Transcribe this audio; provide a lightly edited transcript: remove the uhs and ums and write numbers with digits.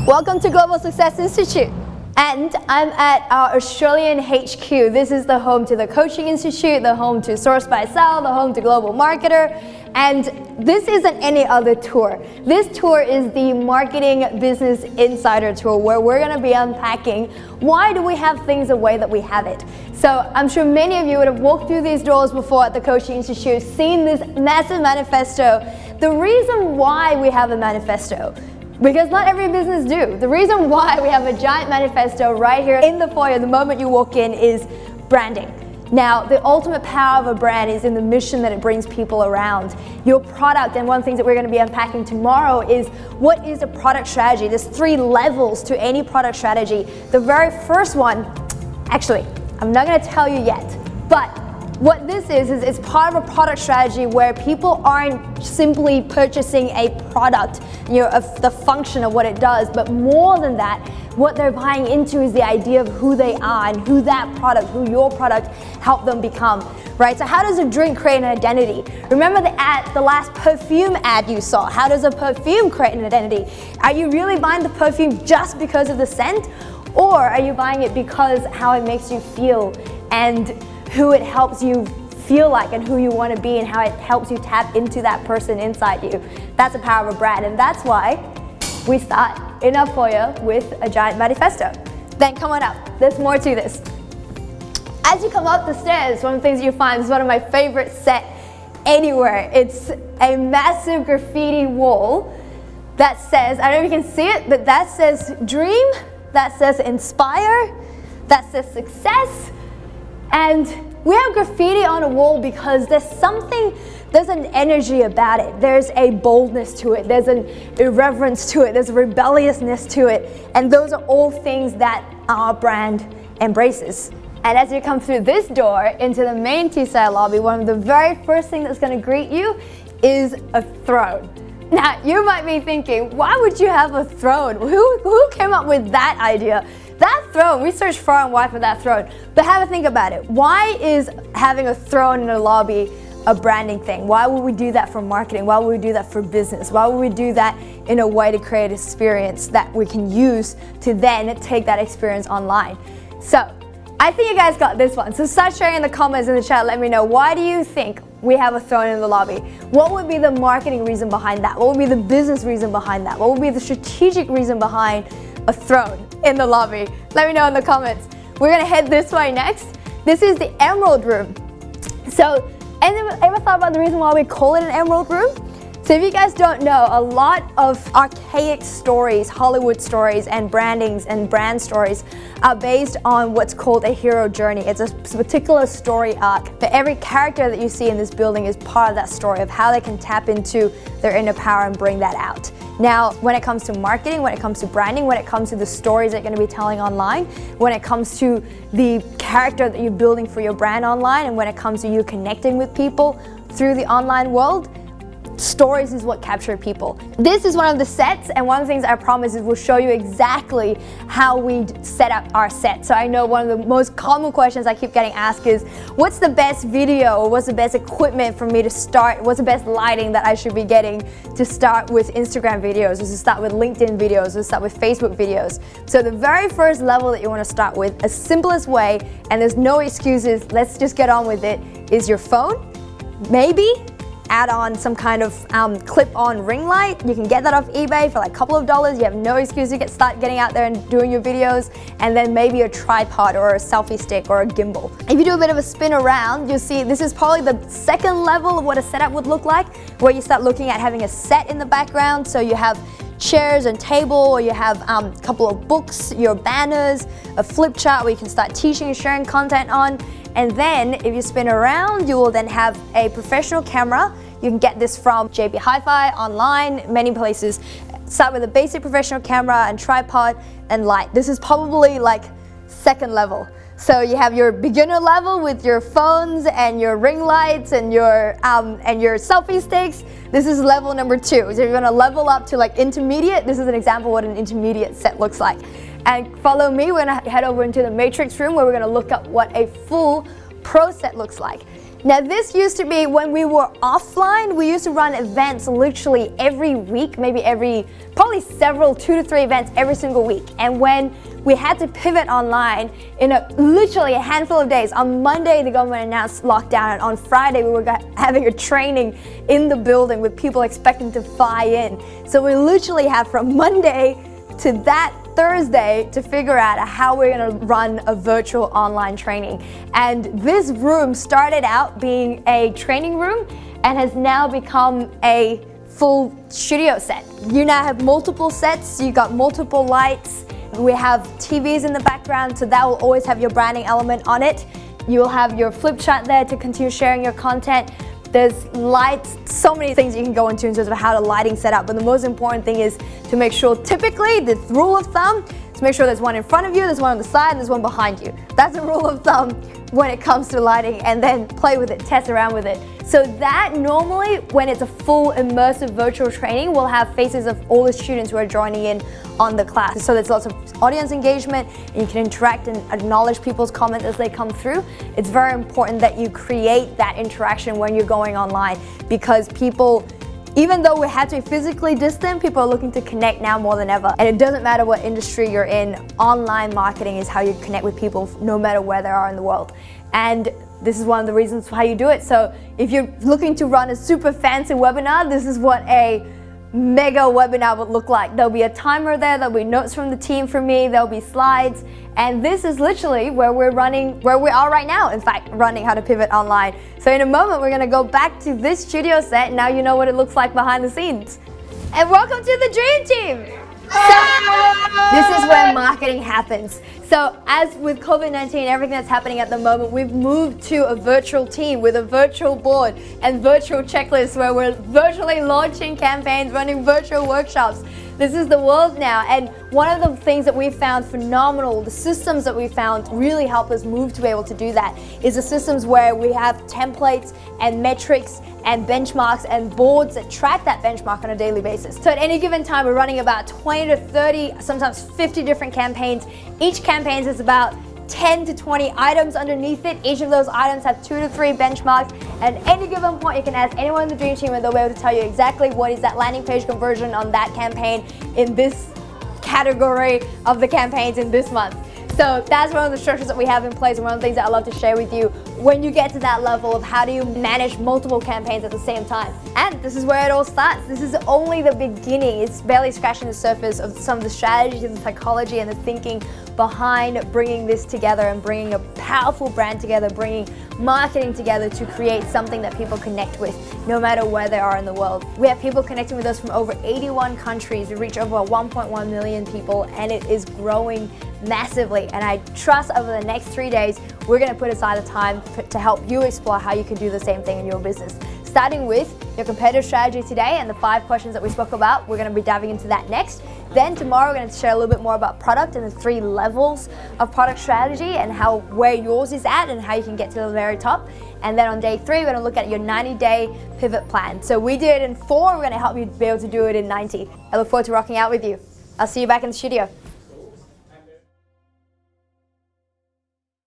Welcome to Global Success Institute. And I'm at our Australian HQ. This is the home to the Coaching Institute, the home to Source by Sell, the home to Global Marketer. And this isn't any other tour. This tour is the Marketing Business Insider Tour, where we're gonna be unpacking why do we have things the way that we have it. So I'm sure many of you would have walked through these doors before at the Coaching Institute, seen this massive manifesto. The reason why we have a manifesto, because not every business do. The reason why we have a giant manifesto right here in the foyer the moment you walk in is branding. Now, the ultimate power of a brand is in the mission that it brings people around. Your product, and one of the things that we're going to be unpacking tomorrow is what is a product strategy. There's 3 levels to any product strategy. The very first one, actually, I'm not going to tell you yet, but what this is it's part of a product strategy where people aren't simply purchasing a product, of the function of what it does, but more than that, what they're buying into is the idea of who they are and who that product, who your product helped them become, right? So how does a drink create an identity? Remember the last perfume ad you saw? How does a perfume create an identity? Are you really buying the perfume just because of the scent? Or are you buying it because how it makes you feel and who it helps you feel like and who you want to be and how it helps you tap into that person inside you? That's the power of a brand, and that's why we start in our foyer with a giant manifesto. Then come on up, there's more to this. As you come up the stairs, one of the things you find is one of my favorite set anywhere. It's a massive graffiti wall that says, I don't know if you can see it, but that says dream, that says inspire, that says success. And we have graffiti on a wall because there's an energy about it. There's a boldness to it. There's an irreverence to it. There's a rebelliousness to it. And those are all things that our brand embraces. And as you come through this door into the main T-side lobby, one of the very first things that's going to greet you is a throne. Now, you might be thinking, why would you have a throne? Who came up with that idea? That throne, we searched far and wide for that throne. But have a think about it. Why is having a throne in a lobby a branding thing? Why would we do that for marketing? Why would we do that for business? Why would we do that in a way to create an experience that we can use to then take that experience online? So, I think you guys got this one. So start sharing in the comments in the chat. Let me know, why do you think we have a throne in the lobby? What would be the marketing reason behind that? What would be the business reason behind that? What would be the strategic reason behind a throne in the lobby? Let me know in the comments. We're gonna head this way next. This is the Emerald Room. So, ever thought about the reason why we call it an Emerald Room? So if you guys don't know, a lot of archaic stories, Hollywood stories and brandings and brand stories are based on what's called a hero journey. It's a particular story arc. But every character that you see in this building is part of that story of how they can tap into their inner power and bring that out. Now, when it comes to marketing, when it comes to branding, when it comes to the stories that you're going to be telling online, when it comes to the character that you're building for your brand online, and when it comes to you connecting with people through the online world, stories is what capture people. This is one of the sets, and one of the things I promise is we'll show you exactly how we set up our set. So I know one of the most common questions I keep getting asked is, what's the best video, or what's the best equipment for me to start? What's the best lighting that I should be getting to start with Instagram videos, or to start with LinkedIn videos, or to start with Facebook videos? So the very first level that you want to start with, the simplest way, and there's no excuses, let's just get on with it, is your phone. Maybe add on some kind of clip-on ring light. You can get that off eBay for like a couple of dollars. You have no excuse to start getting out there and doing your videos. And then maybe a tripod or a selfie stick or a gimbal. If you do a bit of a spin around, you'll see this is probably the second level of what a setup would look like, where you start looking at having a set in the background. So you have chairs and table, or you have a couple of books, your banners, a flip chart where you can start teaching and sharing content on. And then if you spin around, you will then have a professional camera. You can get this from JB Hi-Fi, online, many places. Start with a basic professional camera and tripod and light. This is probably like second level. So you have your beginner level with your phones and your ring lights and your selfie sticks. This is level number 2. So if you're gonna level up to like intermediate, this is an example of what an intermediate set looks like. And follow me, we're gonna head over into the matrix room where we're gonna look at what a full pro set looks like. Now this used to be when we were offline, we used to run events literally every week, probably several, 2 to 3 events every single week. And when we had to pivot online in literally a handful of days, on Monday the government announced lockdown, and on Friday we were having a training in the building with people expecting to fly in. So we literally had from Monday to that Thursday to figure out how we're going to run a virtual online training. And this room started out being a training room and has now become a full studio set. You now have multiple sets, you got multiple lights, we have TVs in the background, so that will always have your branding element on it. You'll have your flip chart there to continue sharing your content. There's lights, so many things you can go into in terms of how the lighting set up, but the most important thing is to make sure, typically, the rule of thumb, to make sure there's one in front of you, there's one on the side, and there's one behind you. That's a rule of thumb when it comes to lighting, and then play with it, test around with it. So that normally, when it's a full immersive virtual training, we'll have faces of all the students who are joining in on the class. So there's lots of audience engagement, and you can interact and acknowledge people's comments as they come through. It's very important that you create that interaction when you're going online, because people, even though we had to be physically distant, people are looking to connect now more than ever. And it doesn't matter what industry you're in, online marketing is how you connect with people no matter where they are in the world. And this is one of the reasons how you do it. So if you're looking to run a super fancy webinar, this is what a mega webinar would look like. There'll be a timer there, there'll be notes from the team from me, there'll be slides, and this is literally where we are right now, in fact, running How to Pivot Online. So in a moment, we're gonna go back to this studio set, and now you know what it looks like behind the scenes. And welcome to the Dream Team! So, this is where marketing happens. So as with COVID-19, everything that's happening at the moment, we've moved to a virtual team with a virtual board and virtual checklists where we're virtually launching campaigns, running virtual workshops. This is the world now, and one of the things that we found phenomenal, the systems that we found really help us move to be able to do that, is the systems where we have templates and metrics and benchmarks and boards that track that benchmark on a daily basis. So at any given time, we're running about 20 to 30, sometimes 50 different campaigns. Each campaign has about 10 to 20 items underneath it. Each of those items have 2 to 3 benchmarks. At any given point, you can ask anyone in the Dream Team and they'll be able to tell you exactly what is that landing page conversion on that campaign in this category of the campaigns in this month. So that's one of the structures that we have in place, and one of the things that I love to share with you when you get to that level of how do you manage multiple campaigns at the same time. And this is where it all starts. This is only the beginning. It's barely scratching the surface of some of the strategies and the psychology and the thinking behind bringing this together and bringing a powerful brand together, bringing marketing together to create something that people connect with no matter where they are in the world. We have people connecting with us from over 81 countries. We reach over 1.1 million people, and it is growing massively. And I trust over the next 3 days, we're going to put aside the time to help you explore how you can do the same thing in your business. Starting with your competitive strategy today and the 5 questions that we spoke about. We're going to be diving into that next. Then tomorrow we're going to share a little bit more about product and the 3 levels of product strategy and where yours is at and how you can get to the very top. And then on day 3, we're going to look at your 90-day pivot plan. So we did it in 4, we're going to help you be able to do it in 90. I look forward to rocking out with you. I'll see you back in the studio.